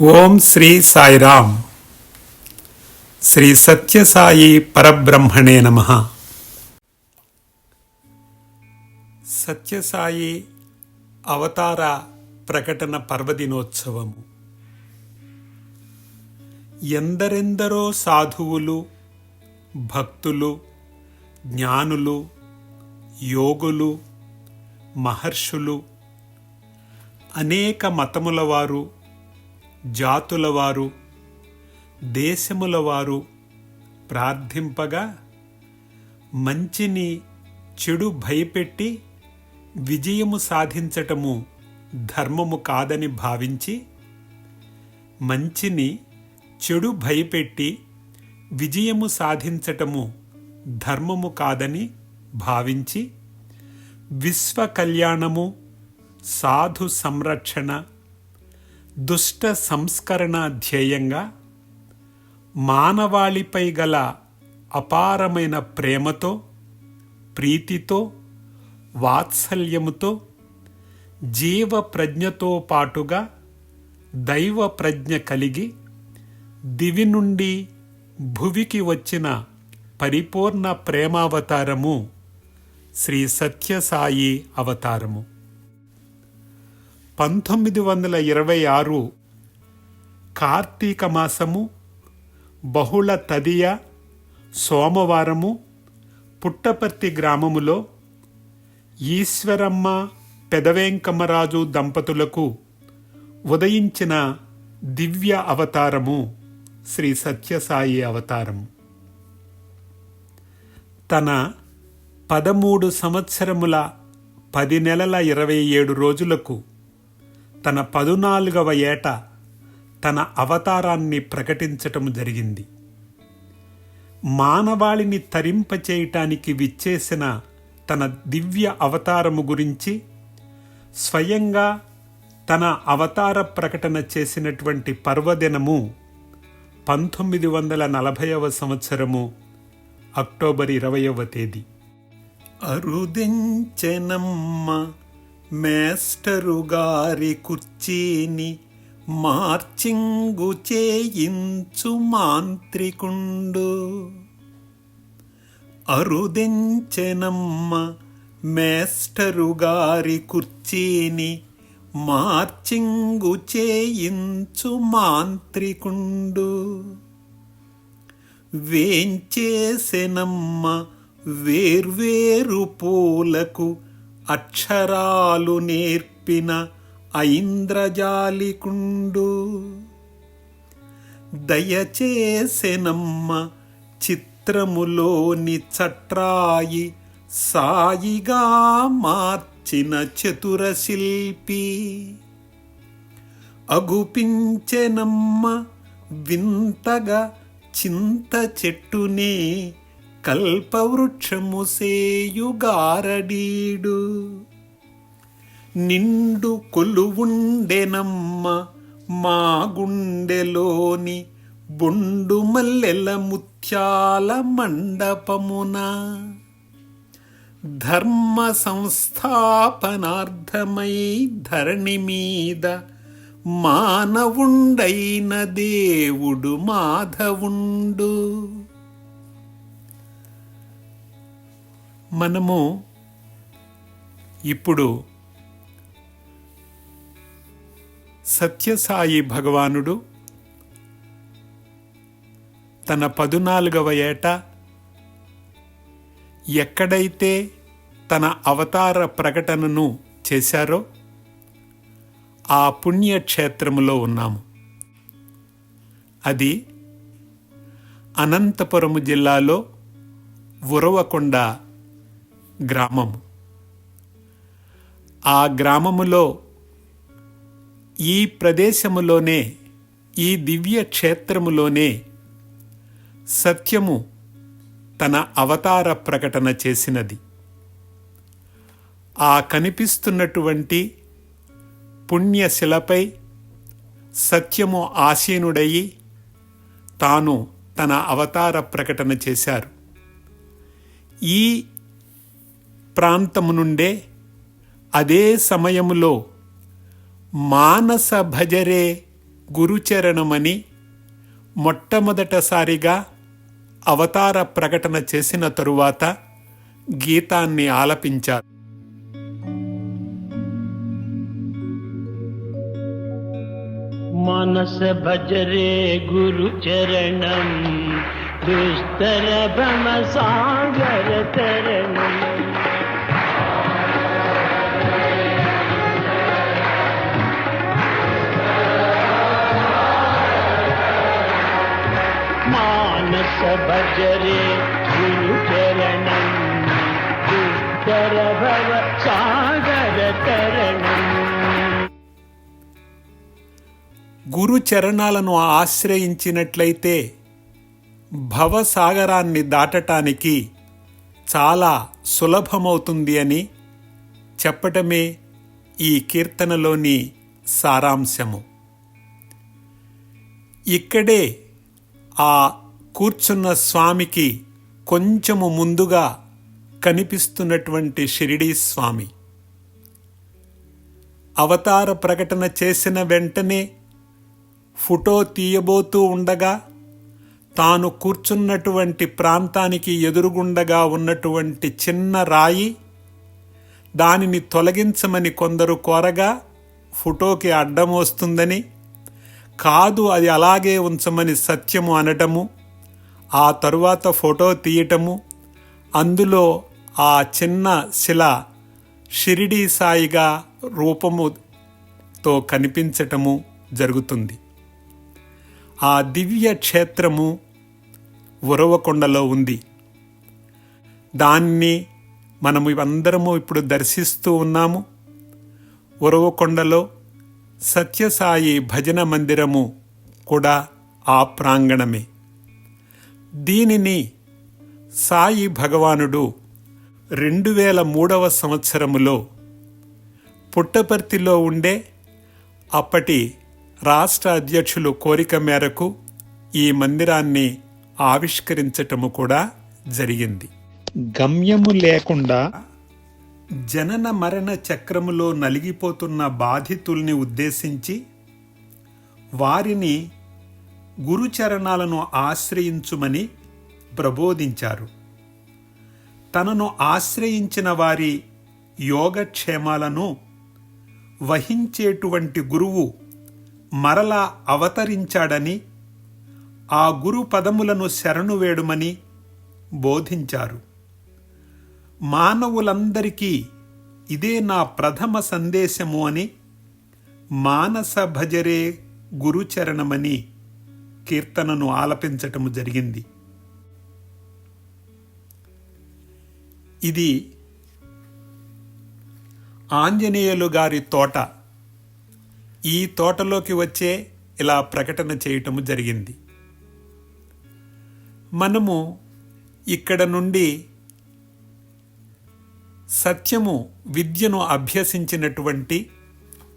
ఓం శ్రీ సాయిరామ్. శ్రీ సత్యసాయి పరబ్రహ్మణే నమః. సత్యసాయి అవతార ప్రకటన పర్వదినోత్సవము ఎందరెందరో సాధువులు, భక్తులు, జ్ఞానులు, యోగులు, మహర్షులు, అనేక మతముల వారు, జాతుల వారు, దేశముల వారు ప్రార్థింపగా మంచిని చెడు భయపెట్టి విజయము సాధించటము ధర్మము కాదని భావించి, మంచిని చెడు భయపెట్టి విజయము సాధించటము ధర్మము కాదని భావించి, విశ్వ కళ్యాణము, సాధు సంరక్షణ, దుష్ట సంస్కరణ ధ్యేయంగా మానవాళిపై గల అపారమైన ప్రేమతో, ప్రీతితో, వాత్సల్యముతో, జీవ ప్రజ్ఞతో పాటుగా దైవ ప్రజ్ఞ కలిగి దివి నుండి భువికి వచ్చిన పరిపూర్ణ ప్రేమావతారము శ్రీ సత్యసాయి అవతారము. 1926 కార్తీక మాసము బహుళ తదియ సోమవారము పుట్టపర్తి గ్రామములో ఈశ్వరమ్మ పెదవేంకమ్మరాజు దంపతులకు ఉదయించిన దివ్య అవతారము శ్రీ సత్యసాయి అవతారము. తన 13 సంవత్సరముల 10 నెలల 27 రోజులకు తన 14వ ఏట తన అవతారాన్ని ప్రకటించటం జరిగింది. మానవాళిని తరింపచేయటానికి విచ్చేసిన తన దివ్య అవతారము గురించి స్వయంగా తన అవతార ప్రకటన చేసినటువంటి పర్వదినము 1940వ సంవత్సరము అక్టోబర్ 20వ తేదీ. అరుదించెనమ్మ మేస్టరు గారి కుర్చీని మార్చింగు చేయించు మాంత్రికుండు. అరుదించెనమ్మ మేస్టరు గారి కుర్చీని మార్చింగు చేయించు మాంత్రికుండు. వేంచేసెనమ్మ వేర్వేరు పూలకు అక్షరాలు నేర్పిన ఐంద్రజాలికుండు. దయచేసెనమ్మ చిత్రములోని చట్రాయి సాయిగా మార్చిన చతురశిల్పి. అగుపించెనమ్మ వింతగా చింత చెట్టునే కల్పవృక్షము సేయుగారడీడు. నిండు కొలువుండెనమ్మ మా గుండెలోని బొండు మల్లెల ముత్యాల మండపమున. ధర్మ సంస్థాపనార్థమై ధరణి మీద మానవుండైన దేవుడు మాధవుండు. మనము ఇప్పుడు సత్యసాయి భగవానుడు తన 14వ ఏట ఎక్కడైతే తన అవతార ప్రకటనను చేశారో ఆ పుణ్యక్షేత్రములో ఉన్నాము. అది అనంతపురము జిల్లాలో ఉరవకొండ గ్రామము. ఆ గ్రామములో ఈ ప్రదేశములోనే, ఈ దివ్య క్షేత్రములోనే సత్యము తన అవతార ప్రకటన చేసినది. ఆ కనిపిస్తున్నటువంటి పుణ్యశిలపై సత్యము ఆసీనుడయి తాను తన అవతార ప్రకటన చేశారు. ఈ ప్రాంతము నుండే అదే సమయములో మానస భజరే గురుచరణమని మొట్టమొదటిసారిగా అవతార ప్రకటన చేసిన తరువాత గీతాన్ని ఆలపించారు. మనస భజరే గురు చరణం దుస్తర భమ సాగర తరణం. మానస భజరే గురు చరణం దుస్తర భవ సాగర తరణం. గురు చరణాలను ఆశ్రయించినట్లయితే భవసాగరాన్ని దాటటానికి చాలా సులభమవుతుంది అని చెప్పటమే ఈ కీర్తనలోని సారాంశము. ఇక్కడే ఆ కూర్చున్న స్వామికి కొంచెము ముందుగా కనిపిస్తున్నటువంటి షిరిడీ స్వామి అవతార ప్రకటన చేసిన వెంటనే ఫోటో తీయబోతూ ఉండగా తాను కూర్చున్నటువంటి ప్రాంతానికి ఎదురుగుండగా ఉన్నటువంటి చిన్న రాయి దానిని తొలగించమని కొందరు కోరగా ఫోటోకి అడ్డం వస్తుందని, కాదు అది అలాగే ఉంచమని సత్యము అనటము, ఆ తరువాత ఫోటో తీయటము, అందులో ఆ చిన్న శిల షిరిడీ సాయిగా రూపముతో కనిపించటము జరుగుతుంది. ఆ దివ్య క్షేత్రము ఉరవకొండలో ఉంది. దాన్ని మనము అందరము ఇప్పుడు దర్శిస్తూ ఉన్నాము. ఉరవకొండలో సత్యసాయి భజన మందిరము కూడా ఆ ప్రాంగణమే. దీనిని సాయి భగవానుడు 2003వ సంవత్సరములో పుట్టపర్తిలో ఉండే అప్పటి రాష్ట్ర అధ్యక్షులు కోరిక మేరకు ఈ మందిరాన్ని ఆవిష్కరించటము కూడా జరిగింది. గమ్యము లేకుండా జనన మరణ చక్రములో నలిగిపోతున్న బాధితుల్ని ఉద్దేశించి వారిని గురుచరణాలను ఆశ్రయించుమని ప్రబోధించారు. తనను ఆశ్రయించిన వారి యోగక్షేమాలను వహించేటువంటి గురువు మరలా అవతరించాడని, ఆ గురు పదములను శరణు వేడుమని బోధించారు. మానవులందరికీ ఇదే నా ప్రథమ సందేశము అని మానస భజరే గురుచరణమని కీర్తనను ఆలపించటము జరిగింది. ఇది ఆంజనేయులు గారి తోట. ఈ తోటలోకి వచ్చే ఇలా ప్రకటన చేయటము జరిగింది. మనము ఇక్కడ నుండి సత్యము విద్యను అభ్యసించినటువంటి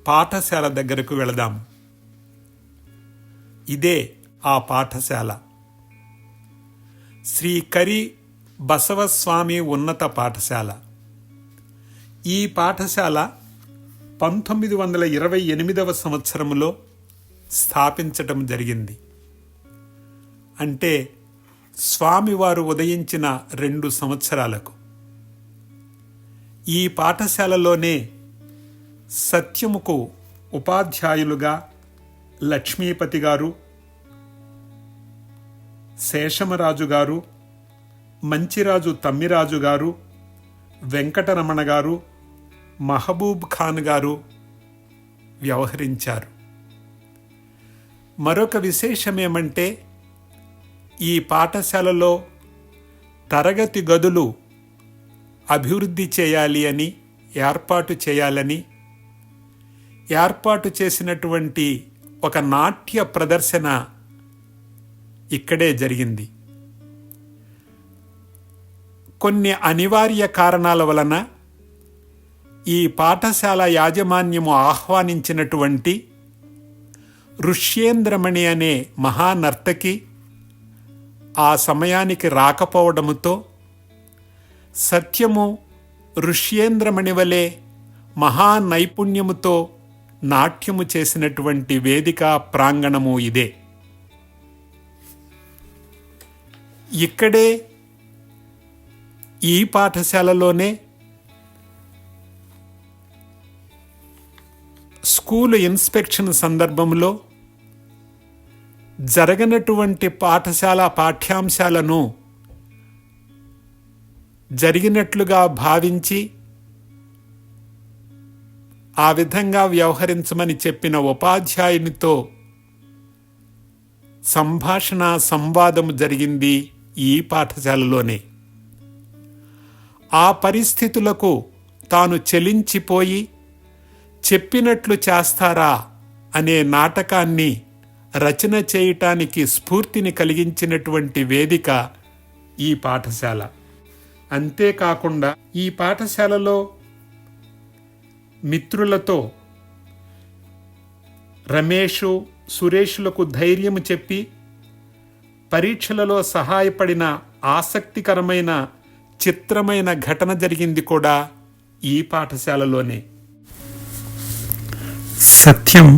పాఠశాల దగ్గరకు వెళదాము. ఇదే ఆ పాఠశాల. శ్రీ కరి బసవస్వామి ఉన్నత పాఠశాల. ఈ పాఠశాల 1928వ సంవత్సరంలో స్థాపించటం జరిగింది. అంటే స్వామివారు ఉదయించిన 2 సంవత్సరాలకు. ఈ పాఠశాలలోనే సత్యముకు ఉపాధ్యాయులుగా లక్ష్మీపతి గారు, శేషమరాజు గారు, మంచిరాజు తమ్మిరాజు గారు, వెంకటరమణ గారు, మహబూబ్ ఖాన్ గారు వ్యవహరించారు. మరొక విశేషమేమంటే ఈ పాఠశాలలో తరగతి గదులు అభివృద్ధి చేయాలి అని ఏర్పాటు చేయాలని ఏర్పాటు చేసినటువంటి ఒక నాట్య ప్రదర్శన ఇక్కడే జరిగింది. కొన్ని అనివార్య కారణాల వలన ఈ పాఠశాల యాజమాన్యము ఆహ్వానించినటువంటి ఋష్యేంద్రమణి అనే మహానర్తకి ఆ సమయానికి రాకపోవడముతో సత్యము ఋష్యేంద్రమణి వలె మహానైపుణ్యముతో నాట్యము చేసినటువంటి వేదికా ప్రాంగణము ఇదే. ఇక్కడే ఈ పాఠశాలలోనే స్కూలు ఇన్స్పెక్షన్ సందర్భంలో జరగనటువంటి పాఠశాల పాఠ్యాంశాలను జరిగినట్లుగా భావించి ఆ విధంగా వ్యవహరించమని చెప్పిన ఉపాధ్యాయునితో సంభాషణ సంవాదం జరిగింది ఈ పాఠశాలలోనే. ఆ పరిస్థితులకు తాను చెలించిపోయి చెప్పినట్లు చేస్తారా అనే నాటకాన్ని రచన చేయటానికి స్ఫూర్తిని కలిగించినటువంటి వేదిక ఈ పాఠశాల. అంతేకాకుండా ఈ పాఠశాలలో మిత్రులతో రమేషు, సురేషులకు ధైర్యం చెప్పి పరీక్షలలో సహాయపడిన ఆసక్తికరమైన చిత్రమైన ఘటన జరిగింది కూడా ఈ పాఠశాలలోనే. సత్యం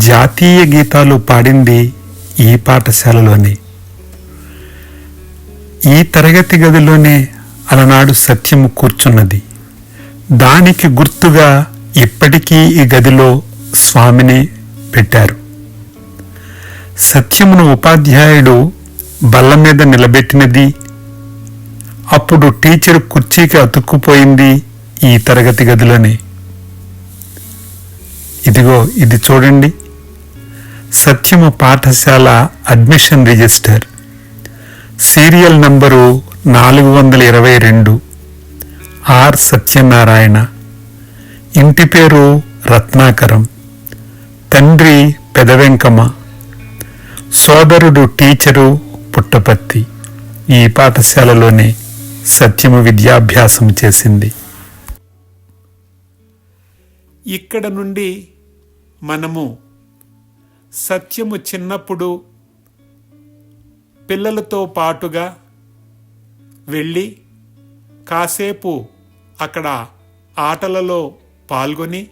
జాతీయ గీతాలు పాడింది ఈ పాఠశాలలోనే. ఈ తరగతి గదిలోనే అలనాడు సత్యము కూర్చున్నది. దానికి గుర్తుగా ఇప్పటికీ ఈ గదిలో స్వామిని పెట్టారు. సత్యమును ఉపాధ్యాయుడు బల్ల మీద నిలబెట్టినది, అప్పుడు టీచర్ కుర్చీకి అతుక్కుపోయింది ఈ తరగతి గదిలోనే. ఇదిగో ఇది చూడండి, సత్యము పాఠశాల admission register, serial number 422, R Satyanarayana, ఇంటి పేరు రత్నాకరం, తండ్రి పెదవెంకమ్మ, సోదరుడు టీచరు పుట్టపత్తి. ఈ పాఠశాలలోనే సత్యము విద్యాభ్యాసం చేసింది. ఇక్కడ నుండి మనము సత్యము చిన్నప్పుడు పిల్లలతో పాటుగా వెళ్ళి కాసేపు అక్కడ ఆటలలో పాల్గొని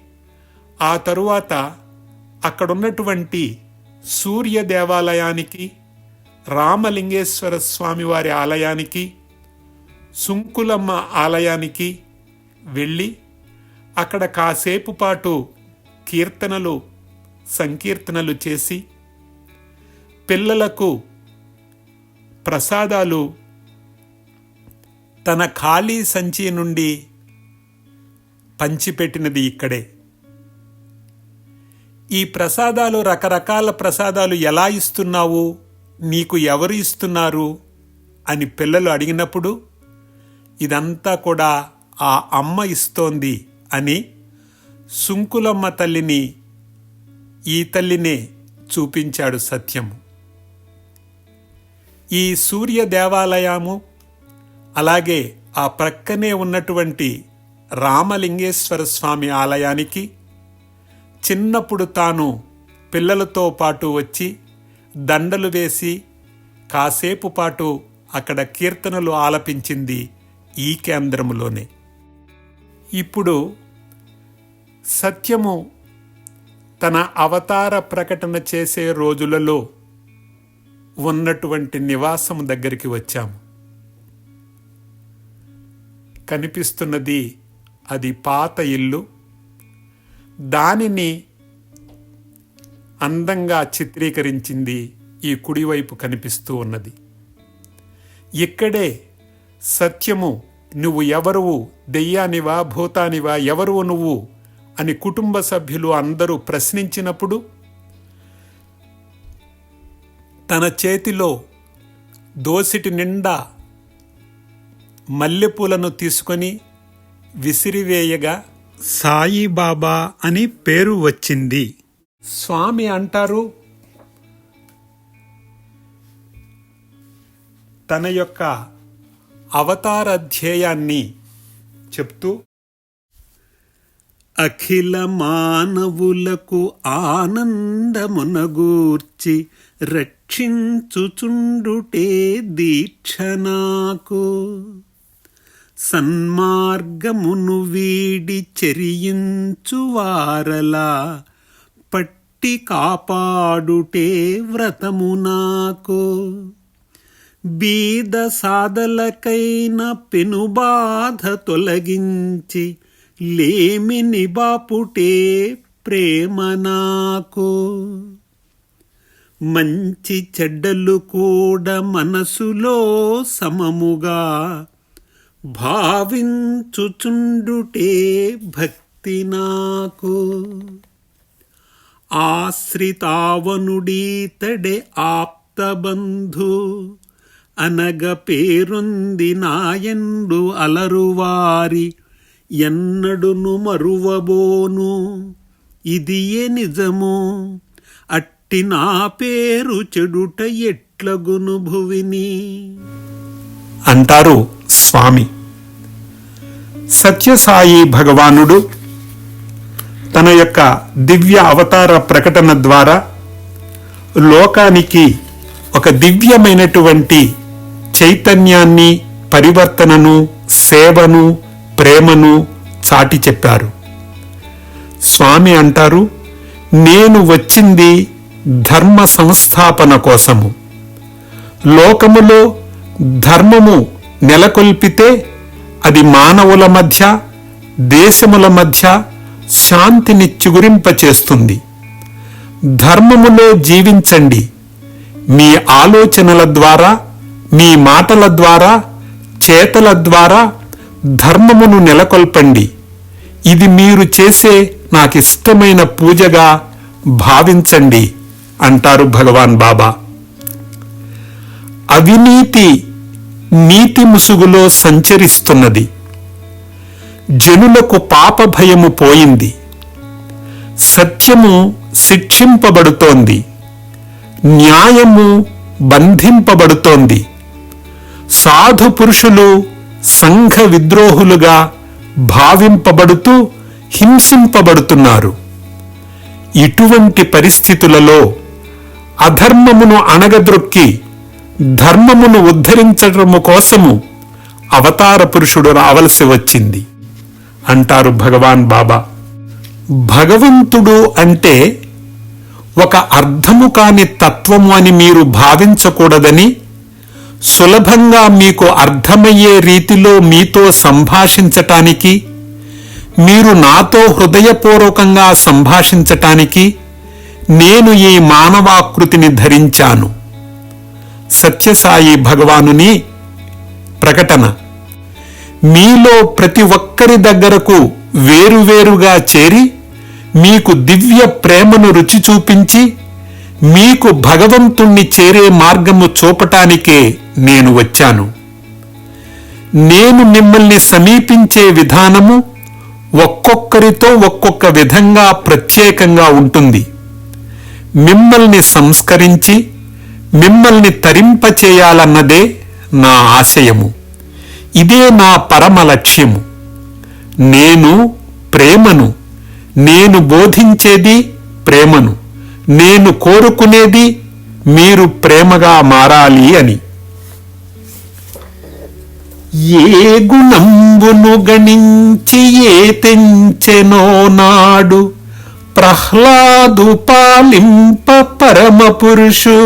ఆ తరువాత అక్కడున్నటువంటి సూర్య దేవాలయానికి, రామలింగేశ్వర స్వామివారి ఆలయానికి, సుంకులమ్మ ఆలయానికి వెళ్ళి అక్కడ కాసేపు పాటు కీర్తనలు సంకీర్తనలు చేసి పిల్లలకు ప్రసాదాలు తన ఖాళీ సంచి నుండి పంచిపెట్టినది ఇక్కడే. ఈ ప్రసాదాలు, రకరకాల ప్రసాదాలు ఎలా ఇస్తున్నావు, నీకు ఎవరు ఇస్తున్నారు అని పిల్లలు అడిగినప్పుడు ఇదంతా కూడా ఆ అమ్మ ఇస్తోంది అని సుంకులమ్మ తల్లిని, ఈ తల్లినే చూపించాడు సత్యము. ఈ సూర్య దేవాలయము అలాగే ఆ ప్రక్కనే ఉన్నటువంటి రామలింగేశ్వర స్వామి ఆలయానికి చిన్నప్పుడు తాను పిల్లలతో పాటు వచ్చి దండలు వేసి కాసేపు పాటు అక్కడ కీర్తనలు ఆలపించింది ఈ కేంద్రములోనే. ఇప్పుడు సత్యము తన అవతార ప్రకటన చేసే రోజులలో ఉన్నటువంటి నివాసము దగ్గరికి వచ్చాము. కనిపిస్తున్నది అది పాత ఇల్లు. దానిని అందంగా చిత్రీకరించింది ఈ కుడివైపు కనిపిస్తూ ఉన్నది. ఇక్కడే సత్యము నువ్వు ఎవరువు, దెయ్యానివా భూతానివా, ఎవరువు నువ్వు అని కుటుంబ సభ్యులు అందరూ ప్రశ్నించినప్పుడు తన చేతిలో దోసిటి నిండా మల్లెపూలను తీసుకొని విసిరివేయగా సాయిబాబా అని పేరు వచ్చింది. స్వామి అంటారు, తన యొక్క అవతార ధ్యేయాన్ని చెప్తూ, అఖిల మానవులకు ఆనందమునగూర్చి రక్షించుచుండుటే దీక్ష నాకు, సన్మార్గమును వీడి చెరియించువారలా పట్టి కాపాడుటే వ్రతము నాకు. బీద సాదలకైన పెనుబాధ తొలగించి లేమిని బాపుటే ప్రేమ నాకు. మంచి చెడ్డలు కూడా మనసులో సమముగా భావించుచుండుటే భక్తి నాకు. ఆశ్రితావనుడీతడే ఆప్తబంధు అనగ పేరొంది నాయండు అలరువారి ఎన్నడును మరువబోను ఇదియే నిజము. అట్టి నా పేరు చెడుట ఎట్లగును భువిని అంటారు స్వామి. సత్యసాయి భగవానుడు తన యొక్క దివ్య అవతార ప్రకటన ద్వారా లోకానికి ఒక దివ్యమైనటువంటి చైతన్యాన్ని, పరివర్తనను, సేవను, ప్రేమను చాటి చెప్పారు. స్వామి అంటారు, నేను వచ్చింది ధర్మ సంస్థాపన కోసము. లోకములో ధర్మము నెలకొల్పితే అది మానవుల మధ్య, దేశముల మధ్య శాంతిని చిగురింపచేస్తుంది. ధర్మములో జీవించండి. మీ ఆలోచనల ద్వారా, మీ మాటల ద్వారా, చేతల ద్వారా ధర్మమును నెలకొల్పండి. ఇది మీరు చేసే నాకిష్టమైన పూజగా భావించండి అంటారు భగవాన్ బాబా. అవినీతి నీతి ముసుగులో సంచరిస్తున్నది. జనులకు పాప భయము పోయింది. సత్యము శిక్షింపబడుతోంది. న్యాయము బంధింపబడుతోంది. సాధు పురుషులు సంఘ విద్రోహులుగా భావింపబడుతూ హింసింపబడుతున్నారు. ఇటువంటి పరిస్థితులలో అధర్మమును అణగద్రొక్కి ధర్మమును ఉద్ధరించడము కోసము అవతార పురుషుడు రావలసి వచ్చింది అంటారు భగవాన్ బాబా. భగవంతుడు అంటే ఒక అర్థము కాని తత్వము అని మీరు భావించకూడదని, సులభంగా మీకు అర్థమయ్యే రీతిలో మీతో సంభాషించటానికి, మీరు నాతో హృదయపూర్వకంగా సంభాషించటానికి నేను ఈ మానవాకృతిని ధరించాను. సత్యసాయి భగవానుని ప్రకటన. మీలో ప్రతి ఒక్కరి దగ్గరకు వేరువేరుగా చేరి మీకు దివ్య ప్రేమను రుచి చూపించి మీకు భగవంతుణ్ణి చేరే మార్గము చూపటానికే నేను వచ్చాను. నేను మిమ్మల్ని సమీపించే విధానము ఒక్కొక్కరితో ఒక్కొక్క విధంగా ప్రత్యేకంగా ఉంటుంది. మిమ్మల్ని సంస్కరించి మిమ్మల్ని తరింపచేయాలన్నదే నా ఆశయము. ఇదే నా పరమ లక్ష్యము. నేను ప్రేమను, నేను బోధించేది ప్రేమను, నేను కోరుకునేది మీరు ప్రేమగా మారాలి అని. ఏ గుణంబును గణించి ఏ తెంచెనో నాడు ప్రహ్లాదు పాలింప పరమ పురుషు.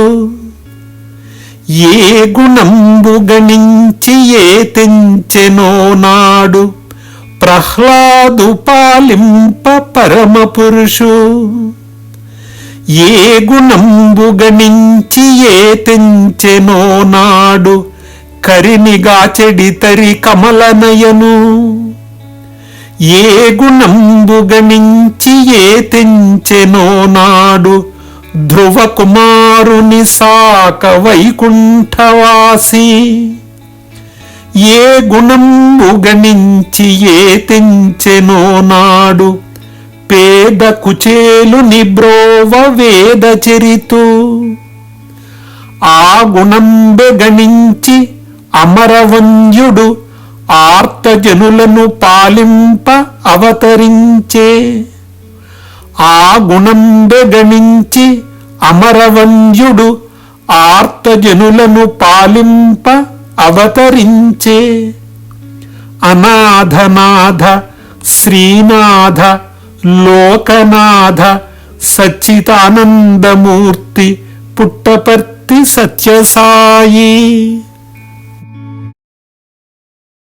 ఏ గుణంబు గణించి ఏ తెంచెనో నాడు ప్రహ్లాదు పాలింప పరమ పురుషు. ఏ గుణంబు గణించి ఏ తెంచెనో నాడు కరినిగాచెడి తరి కమలనయను. ఏ గుణంబు గణించి ఏ తెంచెనో నాడు ధ్రువ కుమారుని సాక వైకుంఠవాసి. ఏ గుణంబు గణించి ఏ తెంచెనో నాడు పేద కుచేలుని బ్రోవ వేద చరితు. ఆ గుణంబె గణించి అమరవంద్యుడు ఆర్తజనులను పాలింప అవతరించే. ఆ గుణంబె గణించి అమరవంద్యుడు ఆర్తజనులను పాలింప అవతరించే. అనాథనాథ శ్రీనాథ లోకనాథ సచ్చిదానందమూర్తి పుట్టపర్తి సత్యసాయి.